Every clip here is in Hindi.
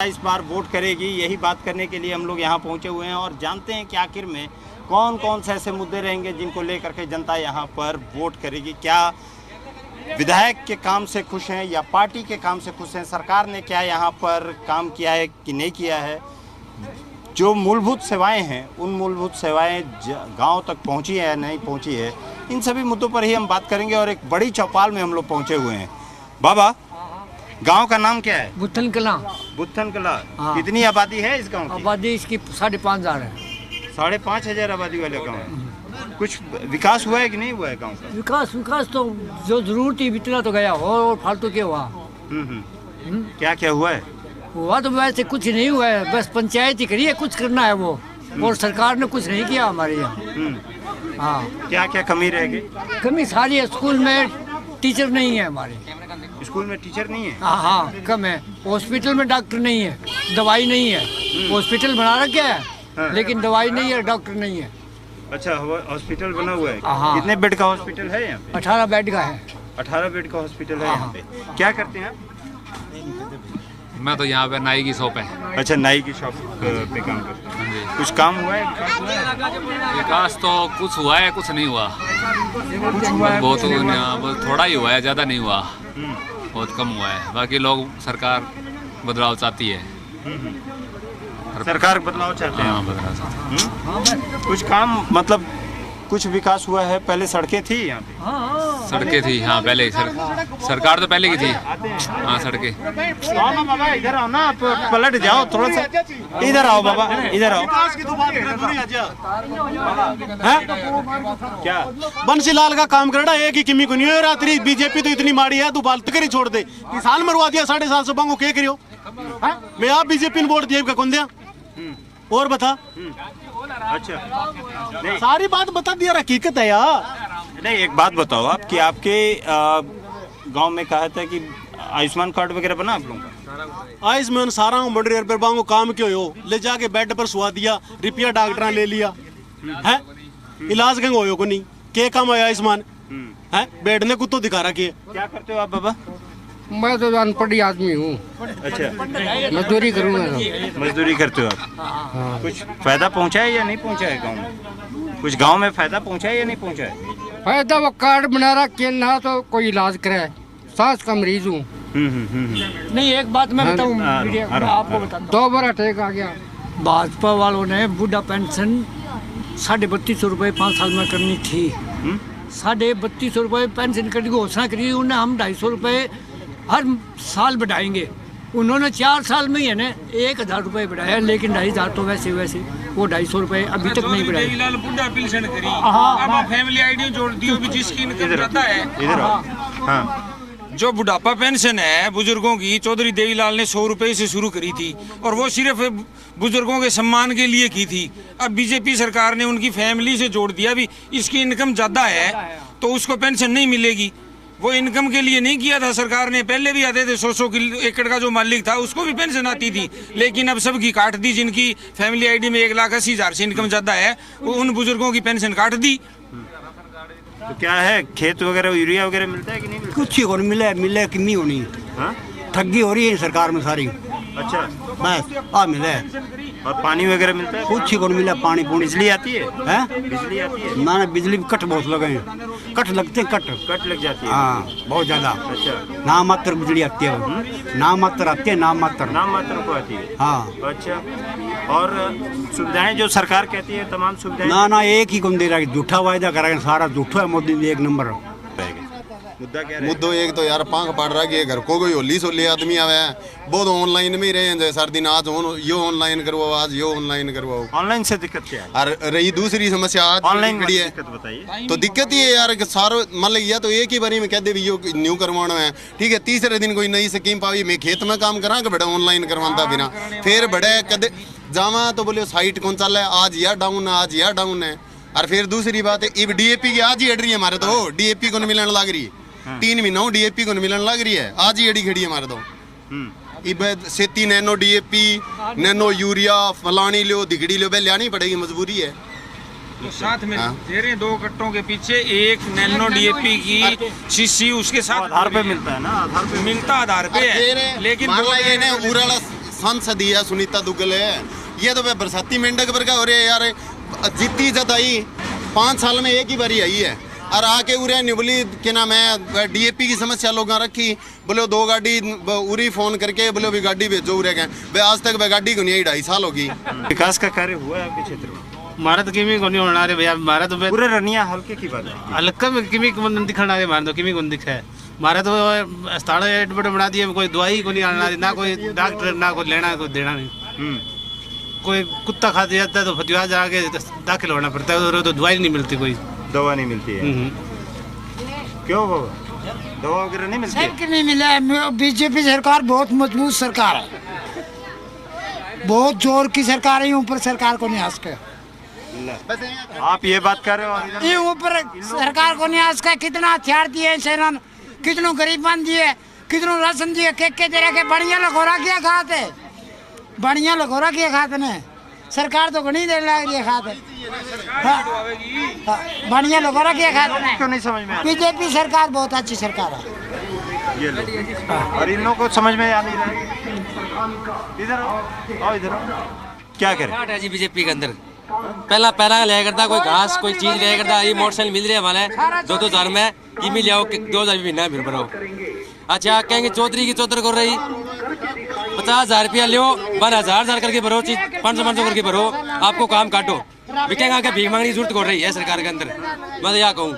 इस बार वोट करेगी, यही बात करने के लिए हम लोग यहाँ पहुँचे हुए हैं और जानते हैं कि आखिर में कौन कौन से ऐसे मुद्दे रहेंगे जिनको लेकर के जनता यहाँ पर वोट करेगी। क्या विधायक के काम से खुश हैं या पार्टी के काम से खुश हैं, सरकार ने क्या यहाँ पर काम किया है कि नहीं किया है, जो मूलभूत सेवाएं हैं उन मूलभूत सेवाएं गांव तक पहुंची है या नहीं पहुंची है, इन सभी मुद्दों पर ही हम बात करेंगे। और एक बड़ी चौपाल में हम लोग पहुंचे हुए हैं। बाबा, गांव का नाम क्या है? बुत्थन कला। बुत्थन कला। हाँ। कितनी आबादी है इस गांव की? आबादी इसकी 5,500 है। 5,500 आबादी वाले गांव है। कुछ विकास हुआ है कि नहीं हुआ है गांव का? विकास तो जो जरूरत थी इतना तो गया और फालतू क्या हुआ। क्या क्या हुआ है? हुआ तो वैसे कुछ नहीं हुआ है, बस पंचायत ही करी है, कुछ करना है वो, और सरकार ने कुछ नहीं किया हमारे यहाँ। हाँ, क्या क्या कमी रह गई? कमी सारी है। स्कूल में टीचर नहीं है हमारे। स्कूल में टीचर नहीं है? हाँ, कम है। हॉस्पिटल में डॉक्टर नहीं है, दवाई नहीं है। हॉस्पिटल बना रखा है लेकिन दवाई नहीं है, डॉक्टर नहीं है। अच्छा, हॉस्पिटल बना हुआ है। हाँ। कितने बेड का हॉस्पिटल है यहाँ पे? 18 बेड का है। 18 बेड का हॉस्पिटल है यहाँ पे। क्या करते हैं आप? मैं तो यहाँ पे नाई की शॉप है। अच्छा, नाई की शॉप पे काम करते हैं। कुछ काम हुआ है? विकास तो कुछ हुआ है, कुछ नहीं हुआ। बहुत थोड़ा ही हुआ है, ज़्यादा नहीं हुआ, बहुत कम हुआ है। बाकी लोग सरकार बदलाव चाहती है। सरकार बदलाव चाहते हैं? हाँ, बदलाव चाहते हैं। कुछ काम मतलब कुछ विकास हुआ है? पहले सड़कें थी यहाँ पे? सड़कें थी, हाँ पहले सरकार तो पहले की थी। हाँ, सड़कें। बाबा इधर आओ ना, आप पलट जाओ थोड़ा सा। इधर आओ बाबा, इधर आओ। क्या बंसीलाल का काम करना एक ही किमी को नहीं है। रात्रि बीजेपी तो इतनी माड़ी है, तू बाल कर ही छोड़ दे। किसान मरवा दिया 750 बांगो के करियो। मैं आप बीजेपी ने वोट दिया का कौन दिया और बता। अच्छा, सारी बात बता दिया, हकीकत है यार। नहीं, एक बात बताओ आप कि आपके गांव में कहा था कि आयुष्मान कार्ड वगैरह बना आप लोगों का? आयुष्मान सारा बड़े रुपये बांगो काम क्यों हो, ले जाके बेड पर सुवा दिया, रुपया डॉक्टर ले लिया है, इलाज कहीं हो को नहीं के काम आया आयुष्मान है, बेड ने कुत्तो दिखा रखी। क्या करते हो आप बाबा? मैं तो अनपढ़ आदमी हूँ। अच्छा, मजदूरी करूँगा। मजदूरी करते हो आप? कुछ फायदा पहुंचा है या नहीं पहुंचा है गांव में? कुछ गांव में फायदा पहुंचा है या नहीं पहुंचा है? फायदा वो कार्ड बना रहा ना तो कोई इलाज करे, सांस का मरीज हूँ। नहीं, एक बात मैं बताऊँ, आपको बता, 2 बार अटैक आ गया। भाजपा वालों ने बूढ़ा पेंशन 3250 रुपये 5 साल में करनी थी। 3250 रुपये पेंशन करने की घोषणा करी उन्हें, हम 250 रुपये हर साल बढ़ाएंगे। उन्होंने 4 साल में ही है ना 1000 रुपये बढ़ाया, लेकिन 2500 तो वैसे वो 250 रुपये अभी तक नहीं बढ़ाए। देवीलाल बुढ़ा पेंशन करी, अब फैमिली आईडी जोड़ दी भी, जिसकी इनकम रहता है। इधर आओ। हाँ, जो बुढ़ापा पेंशन है बुजुर्गों की, चौधरी देवीलाल ने 100 रुपये से शुरू करी थी और वो सिर्फ बुजुर्गों के सम्मान के लिए की थी। अब बीजेपी सरकार ने उनकी फैमिली से जोड़ दिया भी, इसकी इनकम ज़्यादा है तो उसको पेंशन नहीं मिलेगी। वो इनकम के लिए नहीं किया था सरकार ने, पहले भी आते थे 100 एकड़ का जो मालिक था उसको भी पेंशन आती थी, लेकिन अब सबकी काट दी। जिनकी फैमिली आईडी में 1,80,000 से इनकम ज़्यादा है उन बुजुर्गों की पेंशन काट दी। तो क्या है, खेत वगैरह यूरिया वगैरह मिलता है कि नहीं मिलता? कुछ ही और मिले कि नहीं होनी, ठगी हो रही है सरकार में सारी। अच्छा, बस मिले। और पानी वगैरह मिलता है? कुछ ही को मिला, पानी बिजली आती है? बिजली आती है? ना, बिजली भी कट बहुत लगे हैं, कट लगते हैं, कट लग जाती है? हाँ, बहुत ज्यादा। अच्छा, नाम मात्र बिजली आती है, नाम मात्र आती है, नाम मात्र को आती है। हाँ। अच्छा, और सुविधाएं जो सरकार कहती है तमाम सुविधाएं? ना एक ही कौन दे रहा है, झूठा वायदा करेंगे, सारा झूठा है। मोदी ने 1 नंबर। मुद्दा क्या मुद्दो एक तो यार पांख पड़ रहा है, घर को कोई होली सोली आदमी आवे बहुत ऑनलाइन में ही रहे हैं। सारे दिन आज यो ऑनलाइन करवाओ, आज यो ऑनलाइन करवाओ। ऑनलाइन से दिक्कत क्या है? और रही दूसरी समस्या आज ऑनलाइन खड़ी है, दिक्कत बताइए। तो दिक्कत ये है यार कि सारो मान लिया तो एक ही बारी में कह दे भी यो न्यू करवाना है, ठीक है। तीसरे दिन कोई नई स्कीम पावी, मैं खेत में काम करा के बड़ा ऑनलाइन करवाता बिना, फिर बड़े कदे जावा तो बोले साइट कौन चल है, आज यह डाउन है, आज यह डाउन है। और फिर दूसरी बात है, अब DAP की आज ही अड़ रही है हमारे, तो DAP को मिलने लग रही है। 3 महीना DAP को मिलने लग रही है, आज ही अड़ी खड़ी है हमारे तो। इब सेती नैनो DAP, नैनो यूरिया फलानी लो दिगड़ी लो, बे लियानी पड़ेगी, मजबूरी है। तो साथ में दे रहे हैं 2 कट्टों के पीछे एक नैनो DAP की शीशी, उसके साथ आधार पे मिलता है ना, आधार पे मिलता आधार पे है, लेकिन उराला सांसद ही है सुनीता दुग्गल है, ये तो बरसाती मेंढक पर का हो रहे यार। जीती जत आई 5 साल में एक ही बारी आई है और आके उरे नहीं बोली क्या नाम है DAP की समस्या लोग रखी, बोले 2 गाड़ी उरी फोन करके बोले भी गाड़ी भेजो उरे के, आज तक वह गाड़ी को नहीं आई, 2.5 साल होगी। विकास का कार्य हुआ है आपके क्षेत्र में? हमारा तो किमी को नहीं होना रे भैया, हमारा तो पूरे रनिया हल्के की बात है, हल्का में किमी को दिखाना रे, हमारा तो किमी को दिखा है। हमारा तो अस्पताल एडमिट बना दिए, कोई दवाई को नहीं आना, ना कोई डॉक्टर, ना कोई लेना कोई देना नहीं। कोई कुत्ता खा जाता है तो फतिहा जाके दाखिल होना पड़ता है, तो दवाई नहीं मिलती, कोई दवा नहीं मिलती है। क्यों बाबा, दवा वगैरह नहीं मिलती? सबके नहीं मिला है। बीजेपी सरकार बहुत मजबूत सरकार है, बहुत जोर की सरकार है, ऊपर सरकार को नहीं आस के। आप ये बात कर रहे हो? ये ऊपर सरकार को नहीं आस के कितना हथियार दिए सेना, कितनों गरीबान दिए, कितनों राशन दिए, के दे रखे, बढ़िया लगोरा किया खाते, बढ़िया लगोरा किया खाते ने, सरकार तो घनी देर लग रही है खाते, बढ़िया लगोरा किया खाते ने। क्यों नहीं समझ में? बीजेपी सरकार बहुत अच्छी सरकार है। ये लोग और इन लोगों को समझ में आ नहीं रहा है। इधर आओ, इधर आओ। क्या करें जी बीजेपी के अंदर पहला लिया करता, कोई घास कोई चीज लिया करता, ये मोटरसाइकिल मिल रही है हमारे 2-2 हज़ार में, की मिल जाओ 2,000 भी ना फिर भरो। अच्छा कहेंगे चौधरी की चौधर कर रही 50,000 रुपया लियो, 12,000 करके भरो, चीज 500 करके भरो, आपको काम काटो। बिकेगा आके भीख मांगने की जरूरत कर रही है सरकार के अंदर, मैं तो यह कहूँ।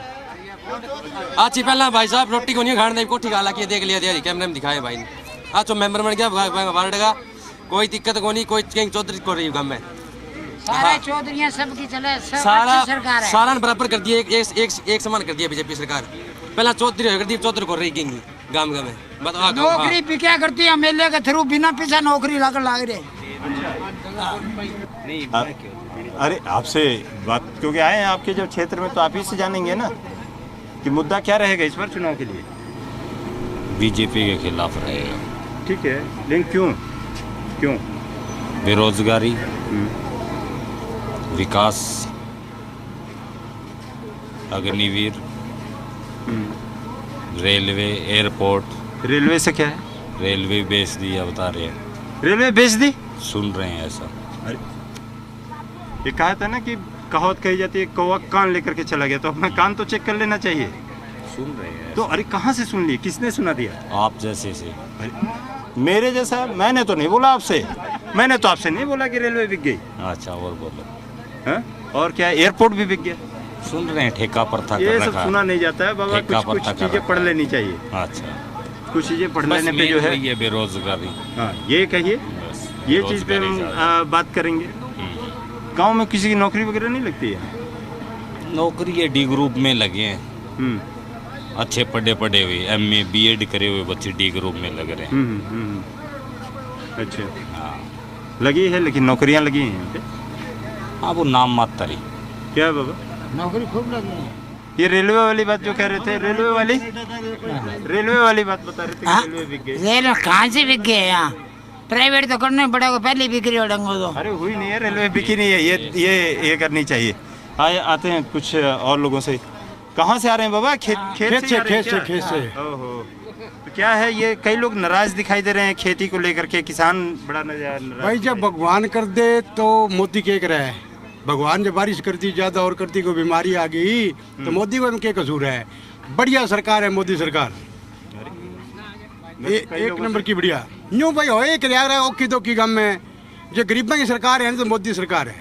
अच्छी पहला भाई साहब रोटी को नहीं खाने, कोठी खा ला के देख लिया कैमरे में दिखाए भाई ने। आज तो मेंबर बन गया वार्ड का, कोई दिक्कत को नहीं, कोई चौधरी कर रही गाँव में, सारे चौधरियां सबकी चले, सारा सरकार है, सारा बराबर कर दिया, एक समान कर दिया बीजेपी सरकार। पहला चौधरी कर दी, चौधरी कर रही किंग गाँव में, बताओ नौकरी भी क्या करती है MLA के थ्रू, बिना पीछा नौकरी लाग रहे। अरे आपसे बात क्योंकि आए हैं आपके जो क्षेत्र में, तो आप ही से जानेंगे ना कि मुद्दा क्या रहेगा इस बार चुनाव के लिए? बीजेपी के खिलाफ रहेगा। ठीक है, लेकिन क्यों? बेरोजगारी, विकास, अग्निवीर, रेलवे, एयरपोर्ट। रेलवे से क्या है? रेलवे बेच दिया बता रहे हैं, रेलवे बेच दी? सुन रहे हैं ऐसा। अरे ये कहा था ना कि कहावत कही जाती है, कौवा कान लेकर के चला गया, तो अपना कान तो चेक कर लेना चाहिए। सुन रहे हैं तो अरे कहाँ से सुन लिए, किसने सुना दिया? आप जैसे से। मेरे जैसा? मैंने तो नहीं बोला आपसे, मैंने तो आपसे नहीं बोला कि रेलवे बिक गई। अच्छा और बोलो। हाँ? और क्या एयरपोर्ट भी बिक गया? सुन रहे हैं ठेका पर था, ये सब सुना नहीं जाता है बाबा, कुछ चीजें पढ़ लेनी चाहिए। अच्छा कुछ चीजें पढ़ लेने पे जो है ये बेरोजगारी। हाँ ये कहिए, ये चीज पे हम बात करेंगे। गांव में किसी की नौकरी वगैरह नहीं लगती है? नौकरी ये D ग्रुप में लगे हैं, अच्छे पढ़े हुए MA B.Ed करे हुए बच्चे D ग्रुप में लग रहे हैं। अच्छा हाँ लगी है, लेकिन नौकरियां लगी हैं यहाँ पे? हाँ वो नाम मात्र ही। क्या है बाबा? नौकरी खूब लगी है। ये रेलवे वाली बात जो कह रहे थे, रेलवे वाली बात बता रहे थे कि रेलवे बिक गई। रेलवे कहाँ से बिक गए यहाँ? प्राइवेट तो करने पड़ेगा, पहले बिक्री हो डंगो तो। अरे हुई नहीं है, रेलवे बिकी नहीं है, ये करनी चाहिए। आते हैं कुछ और लोगों से। कहाँ से आ रहे हैं बाबा? खेत से। ओहो, तो क्या है ये, कई लोग नाराज दिखाई दे रहे हैं खेती को लेकर के, किसान बड़ा नाराज। भाई जब भगवान कर दे तो मोदी क्या करे है? भगवान जब बारिश करती ज्यादा और करती कोई बीमारी आ गई तो मोदी को क्या कसूर है? बढ़िया सरकार है मोदी सरकार, एक नंबर की बढ़िया। यूँ भाई हो एक ओकी तो की गम में जो गरीबों की सरकार है तो मोदी सरकार है।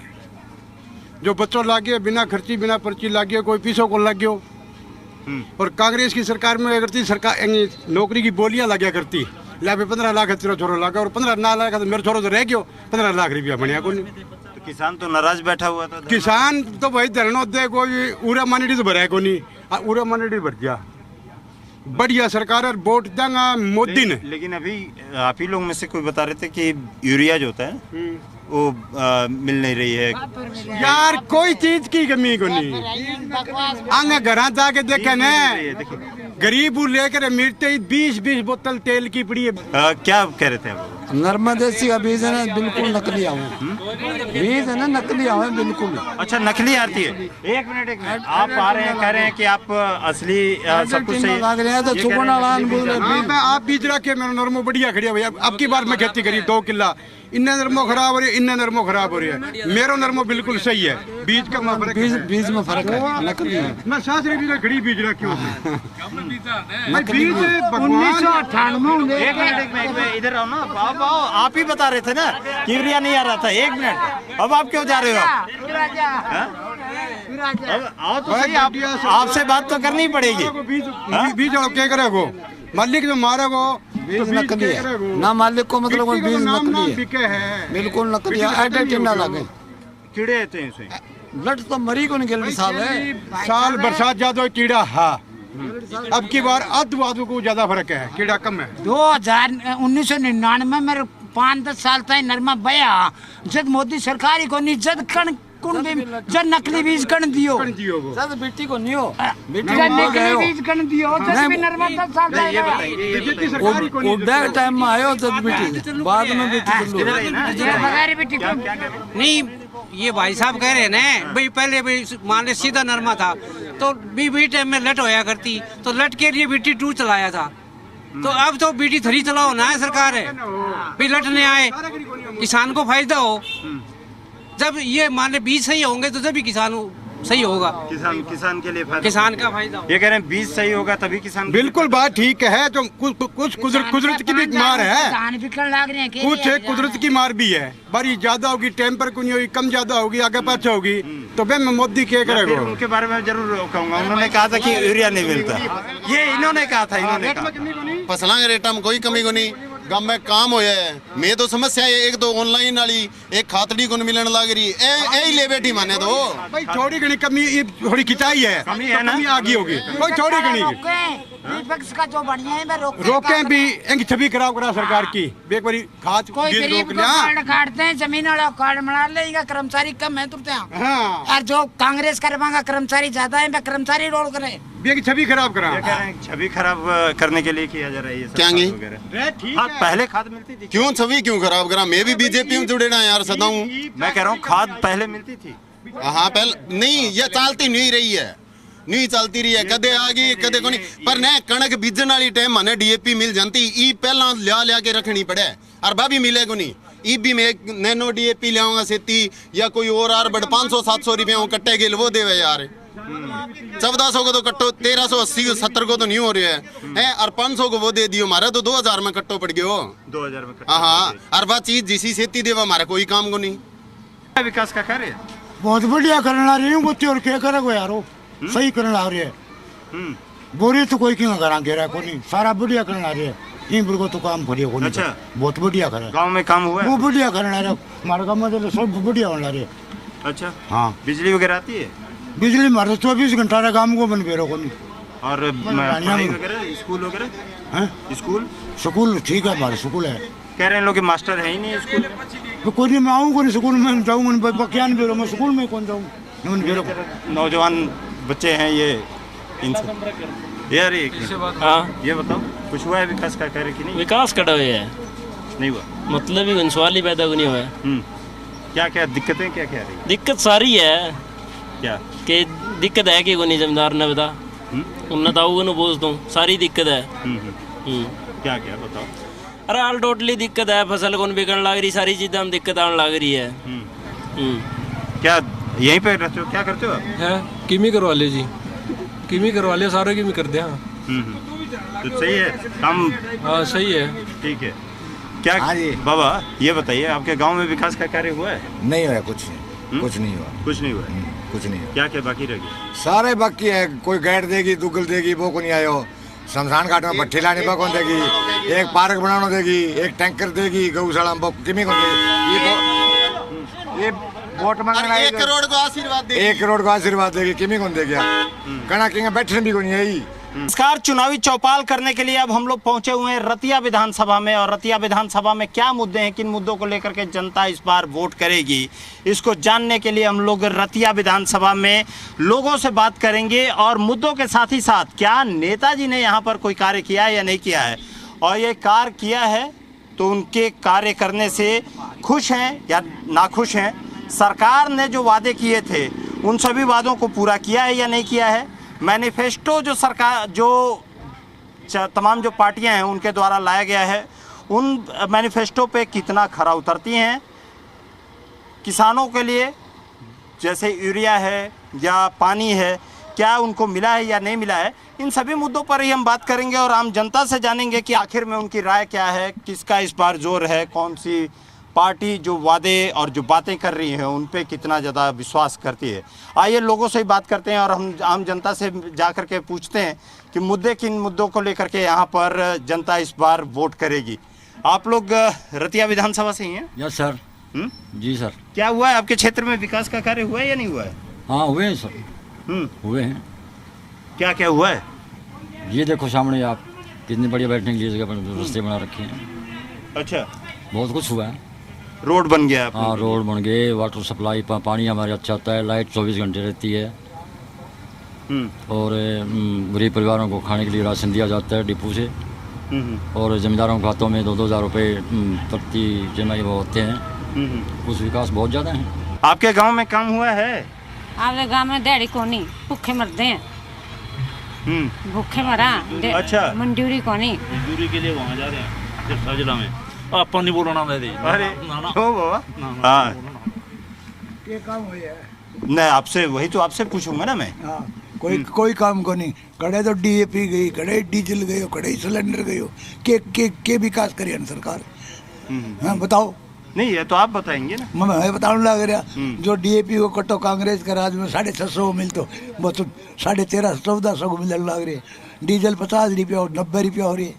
जो बच्चों लागे बिना खर्ची बिना पर्ची लागे, कोई पीसों को लग गयो। और कांग्रेस की सरकार में करती सरकार नौकरी की बोलियां लगे करती, ला 15 लाख तेरा छोरो लागा, और 15 ना लागा तो मेरा छोरो तो रह गयो, 15 लाख रुपया बढ़िया को नहीं। तो किसान तो नाराज बैठा हुआ था। किसान तो भाई धरना दे, कोई उरा मानिटी तो भरा को नहीं, उरा मानिटी भर दिया। बढ़िया सरकार है, वोट देंगा मोदी ने। लेकिन अभी आप ही लोग में से कोई बता रहे थे कि यूरिया जो होता है वो मिल नहीं रही है। यार कोई चीज की कमी को नहीं, आगे घर जाके देखे न, गरीब लेकर मिलते ही 20 बोतल तेल की पड़ी है। क्या कह रहे थे नर्मदेसी का बीज है ना बिल्कुल नकली आवे, बीज है ना नकली आवे बिल्कुल। अच्छा नकली आती है। एक मिनट आप आ रहे हैं कह रहे हैं कि आप असली सब कुछ सही लग रहे हैं तो चुपना लान बोल रहे। आप बीज रखे मेरा नरमो बढ़िया खड़ी है भैया। अब की बार मैं खेती करी 2 किला, इन्ने नरमो खराब हो रही है, इन्ने नरमो खराब हो रही है। मेरा नरमो बिल्कुल सही है। बीज का बीज में फर्क है, नकली है। मैं सास रे भी खड़ी बीज रखी हूँ। बीज 1998 एक मिनट इधर आओ ना आओ, आप ही बता रहे थे ना यूरिया नहीं आ रहा था। एक मिनट अब आप क्यों जा रहे हो? अब आओ तो सही, आपसे बात तो करनी पड़ेगी। बीज क्या करेगो मालिक जो मारेगो बीज नकली है ना, मालिक को मतलब कोई बीज नकली है बिल्कुल नकली है। ऐसे टिंडा लगे कीड़े आते हैं इसमें, लट तो मरी को निकल साल है, साल बरसात ज्यादा कीड़ा। हाँ अब की बार आधु को ज्यादा फर्क है, कीड़ा कम है। 1999 में 5-10 साल तक नरमा बया जब मोदी सरकार को नहीं जब कण कुण भी जब नकली बीज कण दियो सद बेटी को नहीं हो जब नकली बीज कण दियो जब भी नरमा 10 साल तक उड़ा टाइम में आयो तब बेटी बाद में बेटी बगैर बेटी को नहीं। ये भाई साहब कह रहे हैं ना भाई पहले भाई मान ले सीधा नरमा था तो बी टाइम में लट होया करती तो लट के लिए बीटी 2 चलाया था, तो अब तो बीटी 3 चलाओ ना है सरकार है भाई लट नहीं आए किसान को फायदा हो। जब ये मान ले बीज सही होंगे तो जब भी किसान सही होगा, किसान के लिए फायदा, किसान का फायदा। ये कह रहे हैं बीज सही होगा तभी किसान। बिल्कुल बात ठीक है। तो कुछ कुदरत की भी मार है, धान बिकने लग रहे हैं कुछ कुदरत की मार भी है। बारिश ज्यादा होगी, टेम्पर को नहीं होगी, कम ज्यादा होगी, आगे पाछे होगी, तो मैं मोदी क्या करेगा? उनके बारे में जरूर कहूँगा। उन्होंने कहा था कि यूरिया नहीं मिलता, ये इन्होंने कहा था। इन्होंने कहा फसलों के रेटा में कोई कमी को नहीं, गांव में काम होया है। मैं तो समस्या है एक तो ऑनलाइन वाली एक खातड़ी को मिलन लग रही ए ले बैठी माने तो भाई थोड़ी घनी कमी थोड़ी खिंचाई है, कमी है ना, आगे होगी कोई थोड़ी घनी विपक्ष का जो बढ़िया है मैं रोके भी इनकी छवि खराब करा सरकार की। एक बारी खाद कोई गरीब को कार्ड काटते हैं, जमीन वाला कार्ड बना लेगा, कर्मचारी कम है तुरते हैं। और जो कांग्रेस करवाएगा कर्मचारी ज्यादा है, मैं कर्मचारी रोल करे की छवि खराब करा। छवि खराब करने के लिए किया जा रहा है ये क्या पहले खाद मिलती थी, क्यों छवि क्यों खराब करा? मैं भी बीजेपी में जुड़े ना यार सदा हूँ। मैं कह रहा हूँ खाद पहले मिलती थी। हाँ पहले नहीं, ये चलती नहीं रही है, नहीं चलती रही है, कदे आ गई कदे को नहीं। पर न कणक बीजन वाली टाइम मने डीएपी मिल जाती, ई पहला लिया के रखनी पड़े और भाभी मिलेगा नहीं। ई भी मैं नैनो डीएपी लियाऊंगा सेती या कोई और आर बड़ 500-700 रुपये कट्टे गिल वो देवे यार। 1400 को तो कट्टो 1380-70 को तो नहीं हो रहा है और 500 को वो दे दियो, हमारा तो 2000 में कट्टो पड़ गयो। 2000 में हाँ और बात चीज जिसी सेती देवा हमारा कोई काम को नहीं। विकास का कार्य बहुत बढ़िया करना रही हूँ और क्या करेगा यारो, सही करना आ रही है। बोरी तो कोई क्यों करा घेरा को नहीं, सारा बढ़िया करना आ रही है। इन को तो काम करिए को नहीं। अच्छा बहुत बढ़िया करे, गांव में काम हुआ है, वो बढ़िया करना रहे हमारे गाँव में तो सब बढ़िया होना रही है। अच्छा हाँ बिजली वगैरह आती है? बिजली मारे 24 घंटा रहे काम को बन बेरो को नहीं। और पढ़ाई वगैरह स्कूल वगैरह? स्कूल ठीक है, हमारे स्कूल है। कह रहे हैं लोग मास्टर है ही नहीं स्कूल। तो कोई नहीं, मैं आऊँगा नहीं स्कूल में जाऊँगा क्या नहीं बेरो, मैं स्कूल में कौन जाऊँ। नौजवान बच्चे हैं ये इनसे यार हाँ ये बताओ कुछ हुआ है विकास का कार्य कि नहीं? विकास कटा हुआ है, नहीं हुआ मतलब ही सवाल ही पैदा नहीं हुआ है। क्या क्या दिक्कतें क्या क्या रही? दिक्कत सारी है क्या कि दिक्कत है कि नहीं जमींदार ने बता उन्हें तो बोझ दूँ सारी दिक्कत है। क्या क्या बताओ? अरे हाल टोटली दिक्कत है, फसल को बिकने लग रही, सारी चीज़ें हम दिक्कत आने लग रही है। क्या यहीं पे रहते हो, क्या करते हो? है किमी करवा ले जी, किमी करवा ले, सारे किमी कर दे। तो सही है काम? हाँ सही है, ठीक है। क्या बाबा ये बताइए आपके गांव में विकास का कार्य हुआ है? नहीं हुआ, कुछ नहीं, कुछ नहीं हुआ, कुछ नहीं हुआ, कुछ नहीं। क्या क्या बाकी रह गया? सारे बाकी है, कोई गैर देगी दुगल देगी वो को नहीं आयो, शमशान घाट में भट्टी लाने पर कौन देगी, एक पार्क बनाना देगी, एक टैंकर देगी, गौशाला में किमी कौन देगी, ये वोट मांगना 1 करोड़ को आशीर्वाद देगी, 1 करोड़ को आशीर्वाद देगी, किमी कौन देगी, कना किंग बैठने भी को नहीं आई। नमस्कार, चुनावी चौपाल करने के लिए अब हम लोग पहुंचे हुए हैं रतिया विधानसभा में। और रतिया विधानसभा में क्या मुद्दे हैं, किन मुद्दों को लेकर के जनता इस बार वोट करेगी, इसको जानने के लिए हम लोग रतिया विधानसभा में लोगों से बात करेंगे। और मुद्दों के साथ ही साथ क्या नेताजी ने यहाँ पर कोई कार्य किया है या नहीं किया है, और ये कार्य किया है तो उनके कार्य करने से खुश हैं या नाखुश हैं? सरकार ने जो वादे किए थे उन सभी वादों को पूरा किया है या नहीं किया है? मैनिफेस्टो जो सरकार जो तमाम जो पार्टियां हैं उनके द्वारा लाया गया है, उन मैनिफेस्टो पे कितना खरा उतरती हैं? किसानों के लिए जैसे यूरिया है या पानी है, क्या उनको मिला है या नहीं मिला है? इन सभी मुद्दों पर ही हम बात करेंगे और आम जनता से जानेंगे कि आखिर में उनकी राय क्या है, किसका इस बार जोर है, कौन सी पार्टी जो वादे और जो बातें कर रही है उन पे कितना ज़्यादा विश्वास करती है। आइए लोगों से ही बात करते हैं और हम आम जनता से जा कर के पूछते हैं कि मुद्दे किन मुद्दों को लेकर के यहाँ पर जनता इस बार वोट करेगी। आप लोग रतिया विधानसभा से ही हैं? Yes sir. जी सर। क्या हुआ है आपके क्षेत्र में, विकास का कार्य हुआ है या नहीं हुआ है? हाँ हुए हैं सर, हुए हैं। क्या क्या हुआ है? ये देखो सामने आप, कितनी बढ़िया बैठने के लिए जगह रास्ते बना रखे हैं। अच्छा, बहुत कुछ हुआ है। रोड बन गया? हाँ रोड बन गए, वाटर सप्लाई, पानी हमारे अच्छा आता है, लाइट 24 घंटे रहती है और गरीब परिवारों को खाने के लिए राशन दिया जाता है डिपो से और जमींदारों के खातों में 2-2 हज़ार रुपये प्रति जमाई वो होते हैं। कुछ विकास बहुत ज़्यादा है। आपके गांव में काम हुआ है? आपके गांव में दिहाड़ी कोनी, भूखे मरते हैं। भूखे मरा। अच्छा, मंजूरी कोनी, मजदूरी के लिए वहाँ जा रहे हैं सिरसा जिला में। आप नहीं बोलना दे। अरे क्यों बाबा? हाँ क्या काम हुआ है? नहीं, आपसे वही तो आपसे पूछूंगा ना मैं। कोई काम को नहीं। कड़े तो DAP गई, कड़े डीजल गयो, कड़े सिलेंडर गयो। के विकास करिए सरकार? हाँ बताओ। नहीं, ये तो आप बताएंगे ना। मैं बताने लग रहा। जो DAP को कटो कांग्रेस के राज में 650 मिल तो वो तो 1350-1400 को मिलने लग रहे। डीजल 50 रुपया और 90 रुपया हो रही है।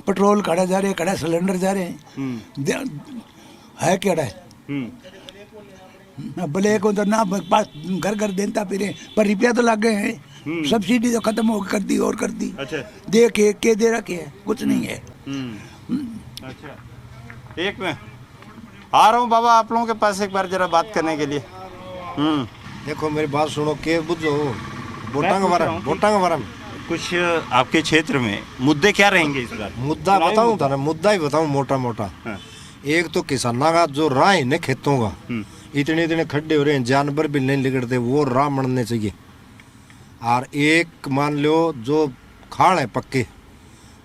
पेट्रोल खड़ा जा रहे, खड़ा सिलेंडर जा रहे हैं। है क्या है? ब्लैक हो तो ना घर घर देता फिर, पर रुपया तो लग गए हैं। सब्सिडी तो खत्म हो कर दी और कर दी। अच्छा, दे के दे रखे है, कुछ नहीं है। अच्छा, एक में आ रहा हूँ बाबा आप लोगों के पास एक बार जरा बात करने के लिए। देखो मेरी बात सुनो, के बुझो वोटा का बारे में कुछ आपके क्षेत्र में मुद्दे क्या रहेंगे इस बार? मुद्दा बताऊं था ना, मुद्दा ही बताऊं मोटा मोटा। एक तो किसानों का जो राह है ना खेतों का, इतने खड्डे हो रहे हैं, जानवर भी नहीं निकलते, वो राह बनने चाहिए। और एक मान लो जो खाड़ है पक्के,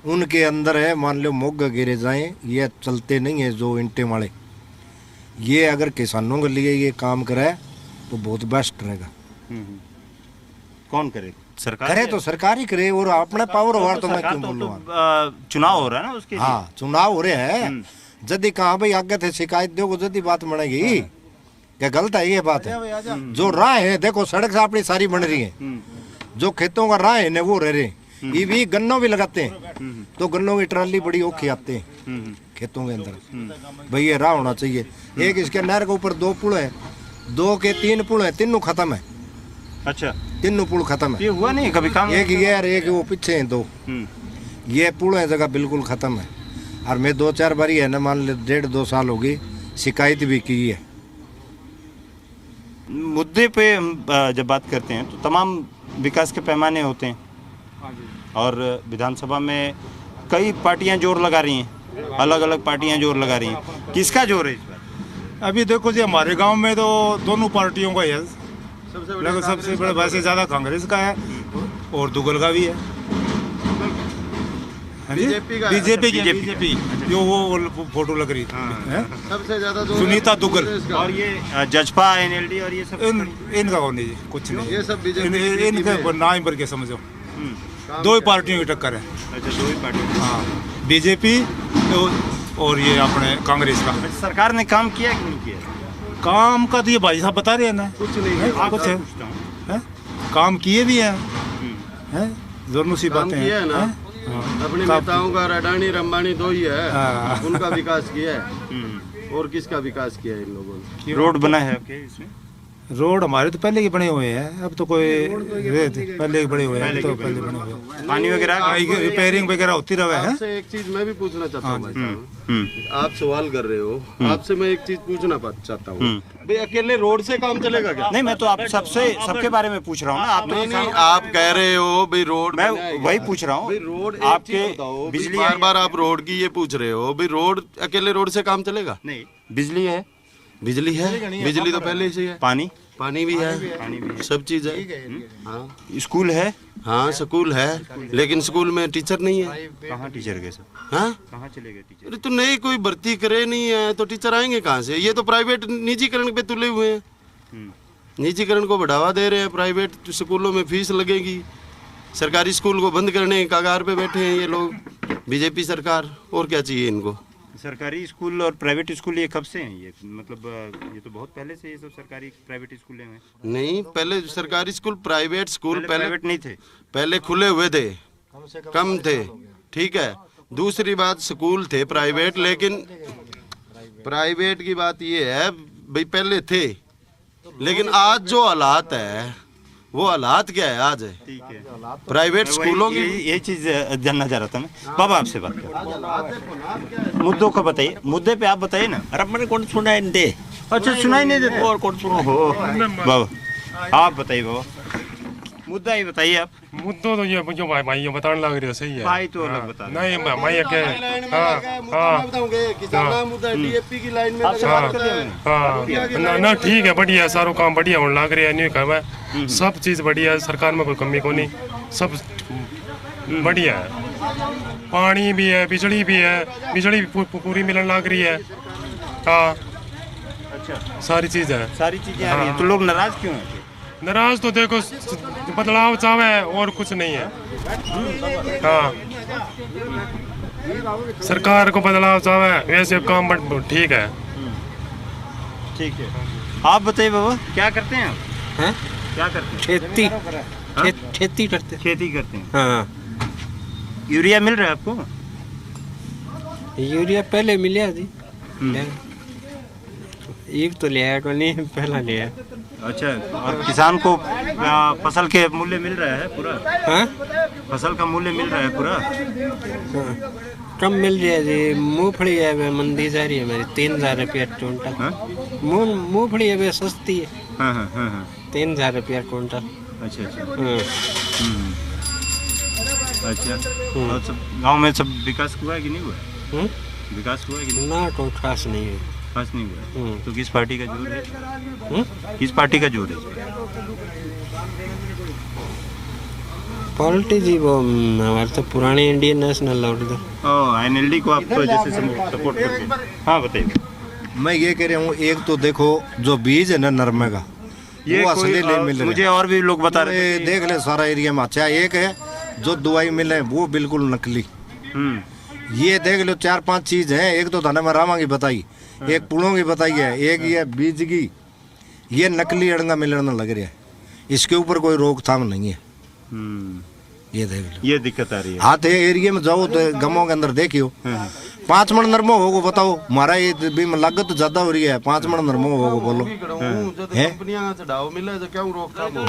उनके अंदर है मान लो मोग गिरे जाएं, ये चलते नहीं है जो इंटे वाले। ये अगर किसानों के लिए ये काम करे तो बहुत बेस्ट रहेगा। कौन करे? सरकार करे तो सरकार ही करे, और अपने पावर ओवर तो मैं क्यों बोलूँ? चुनाव हो रहा है ना उसके लिए। हाँ चुनाव हो रहे हैं। यदि कहा भाई आगे थे शिकायत दो, यदि बात बनेगी क्या गलत है? ये बात है। जो राह है देखो, सड़क से अपनी सारी बन रही है, जो खेतों का राह है ना वो रह रहे। ये भी गन्नों भी लगाते हैं तो गन्नों की ट्राली बड़ी औखी आते हैं खेतों के अंदर। भाई ये राह होना चाहिए। एक इसके नहर के ऊपर 2 पुल है, 2 के 3 पुल है, तीनों खत्म है। अच्छा, तीनों पुल खत्म है। ये हुआ नहीं कभी काम? एक ये और एक वो पीछे है 2। ये पुल है जगह बिल्कुल खत्म है। और मैं 2-4 बारी है ना मान ले 1.5-2 साल होगी शिकायत भी की है। मुद्दे पे जब बात करते हैं तो तमाम विकास के पैमाने होते हैं और विधानसभा में कई पार्टियां जोर लगा रही हैं, अलग अलग पार्टियां जोर लगा रही हैं। किसका जोर है इस बार? अभी देखो जी, हमारे गांव में तो दोनों पार्टियों का है। सबसे बड़ा वैसे ज़्यादा कांग्रेस का है और दुगल का भी है। बीजेपी की जो वो फोटो लग रही है सबसे ज्यादा सुनीता दुगल। और ये जजपा NLD और ये सब इनका कौन नहीं, कुछ नहीं। ये सब इनके ना ही भर के समझो, 2 पार्टियों की टक्कर है। अच्छा, 2 ही पार्टियां। हाँ, बीजेपी और ये अपने कांग्रेस का। सरकार ने काम किया कि नहीं किया? काम का तो ये भाई साहब बता रहे हैं ना, कुछ नहीं है। कुछ है काम किए भी हैं, दोनों सी बातें हैं ना। अपने नेताओं का अडानी अंबानी 2 ही है, उनका विकास किया है। और किसका विकास किया है इन लोगों ने? रोड बना है आपके इसमें? रोड हमारे तो पहले के बने हुए हैं, अब तो कोई पहले के बने हुए हैं, तो पहले बने हुए हैं। पानी वगैरह रिपेयरिंग वगैरह होती रहा है। आपसे एक चीज मैं भी पूछना चाहता हूँ भाई साहब, आप सवाल कर रहे हो, आपसे मैं एक चीज पूछना चाहता हूँ भाई, अकेले रोड से काम चलेगा क्या? नहीं, मैं तो आप सबके बारे में पूछ रहा हूँ ना। आप नहीं, आप कह रहे हो भाई रोड, मैं वही पूछ रहा हूँ। रोड आपके बिजली, बार आप रोड की ये पूछ रहे हो भाई, रोड अकेले रोड से काम चलेगा? नहीं, बिजली है, बिजली तो पहले से है, पानी भी है, सब चीज है। हाँ, स्कूल है, हाँ स्कूल है, लेकिन स्कूल में टीचर नहीं है। कहाँ टीचर गए सब? हाँ, कहाँ चले गए टीचर? अरे तो नहीं कोई भर्ती करे नहीं है तो टीचर आएंगे कहाँ से? ये तो प्राइवेट निजीकरण पे तुले हुए हैं, निजीकरण को बढ़ावा दे रहे हैं, प्राइवेट स्कूलों में फीस लगेगी, सरकारी स्कूल को बंद करने के कगार पे बैठे हैं ये लोग, बीजेपी सरकार। और क्या चाहिए इनको? सरकारी स्कूल और प्राइवेट स्कूल ये कब से हैं? ये मतलब ये तो बहुत पहले से ये सब सरकारी प्राइवेट स्कूल हैं। नहीं, पहले सरकारी स्कूल प्राइवेट स्कूल पहले प्राइवेट नहीं थे, पहले खुले हुए थे, कम थे, ठीक है। दूसरी बात स्कूल थे प्राइवेट, लेकिन प्राइवेट की बात ये है भाई पहले थे, लेकिन आज जो हालात है वो हालात क्या है आज? ठीक है, प्राइवेट स्कूलों की यही चीज जानना चाह रहा था मैं। बाबा आपसे बात कर, मुद्दों को बताइए, मुद्दे पे आप बताइए ना। अरे मैंने कौन सुनाई नहीं दे। अच्छा, सुनाई नहीं देते और कौन सुनो हो? बाबा आप बताइए, बाबा मुद्दा ही बताइए आप। मुद्दों तो ये जो भाई ये बताने लग रहे हो, सही है भाई तो अलग बता नहीं भाई के ना ठीक है, बढ़िया, सारो काम बढ़िया होने लग रहा है, नहीं कहा सब चीज बढ़िया है, सरकार में कोई कमी को नहीं, सब बढ़िया है, पानी भी है, बिजली भी है, बिजली भी पूरी मिलने लग रही है। हाँ, अच्छा, सारी चीज है, सारी चीजें आ रही हैं, तो लोग नाराज क्यों हैं? नाराज तो देखो बदलाव चाहे और कुछ नहीं है। हाँ, सरकार को बदलाव चाहे, वैसे काम ठीक है। ठीक है, आप बताइए बाबा क्या करते हैं आप? हैं? क्या करते हैं? खेती खेती करते हैं। हाँ, यूरिया मिल रहा है आपको? यूरिया पहले मिला थी, एक तो लिया तो नहीं, पहला लिया। अच्छा, और किसान को फसल के मूल्य मिल रहा है पूरा? हाँ? फसल का मूल्य मिल रहा है पूरा? हाँ, कम मिल रहा है जी। मूंगफली है मंदी जा रही है मेरी 3000 रुपया क्विंटल। मूंगफली है वे सस्ती है। हाँ हाँ हाँ हाँ, 3000 रुपया क्विंटल। अच्छा अच्छा, अच्छा। और सब गांव में सब विकास हुआ है कि नहीं हुआ? विकास हुआ है कि नहीं? ना, कोई खास नहीं है। खास नहीं हुआ। तो किस पार्टी का जोर है? किस पार्टी का जोर है? पॉलिटी जी वो हमारे तो पुराने इंडियन नेशनल लौट दो। NLD को आप जैसे सपोर्ट करते हैं? हाँ बताइए। मैं ये कह रहा हूँ, एक तो देखो जो बीज है ना नरमे का, ये वो असली नहीं मिल रहा। मुझे और भी लोग बता रहे थे, देख ले सारा एरिया में। अच्छा, एक है जो दवाई मिले वो बिल्कुल नकली। ये देख लो 4-5 चीज है। एक तो थाने में रामा की बताई, एक पुलों की बताई है, एक ये बीज की, ये नकली अड़ंगा मिलने लग रहा है। इसके ऊपर कोई रोकथाम नहीं है। ये देख लो, ये दिक्कत आ रही है। हाथ एरिया में जाओ तो गमों के अंदर देखियो 5 मन नरमो होगो, बताओ हमारा ये भी लागत ज्यादा हो रही है, 5 मन नरमो होगो, बोलो है?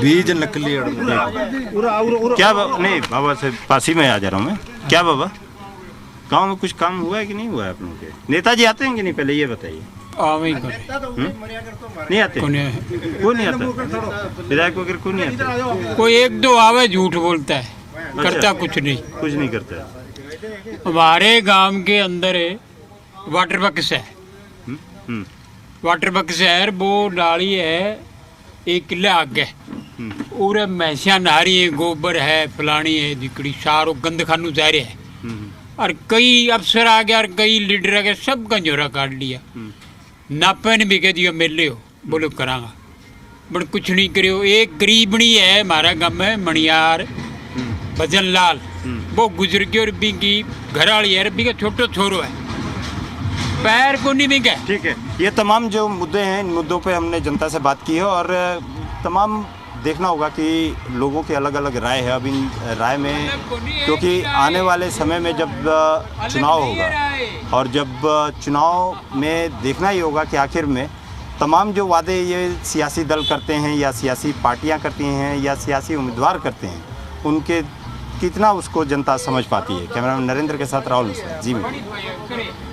बीज नकली क्या नहीं बाबा से पासी में आ जा रहा हूँ मैं। क्या बाबा गांव में कुछ काम हुआ है कि नहीं हुआ है आप लोगों के? नेताजी आते हैं कि नहीं, पहले ये बताइए। नहीं आते? कौन नहीं आता? विधायक वगैरह कौन नहीं आता? कोई एक दो आवे झूठ बोलता है, करता कुछ नहीं। कुछ नहीं करता। हमारे गांव के अंदर वाटर बक्स है, वाटर बक्स है, वो डाली है 1 किले आगे, पूरे मैसिया नहारी है, गोबर है, फलानी है, दिकड़ी सारो गंद खानू जा रहे है। और कई अफसर आ गया और कई लीडर आ गए, सब गंजोरा काट लिया। नापे ने भी कह दिया मेले हो, बोलो करांगा, बट कुछ नहीं करियो। एक गरीबनी है हमारा गाँव में, मणियार भजन लाल, वो गुजर गई और बिकी घर वाली है, बिका छोटो छोरो है, पैर को नहीं बिका। ठीक है, ये तमाम जो मुद्दे हैं, इन मुद्दों पे हमने जनता से बात की है और तमाम देखना होगा कि लोगों की अलग अलग राय है। अब इन राय में, क्योंकि आने वाले समय में जब चुनाव होगा और जब चुनाव में देखना ही होगा कि आखिर में तमाम जो वादे ये सियासी दल करते हैं या सियासी पार्टियां करती हैं या सियासी उम्मीदवार करते हैं, उनके कितना उसको जनता समझ पाती है। कैमरामैन नरेंद्र के साथ राहुल जी मीडिया।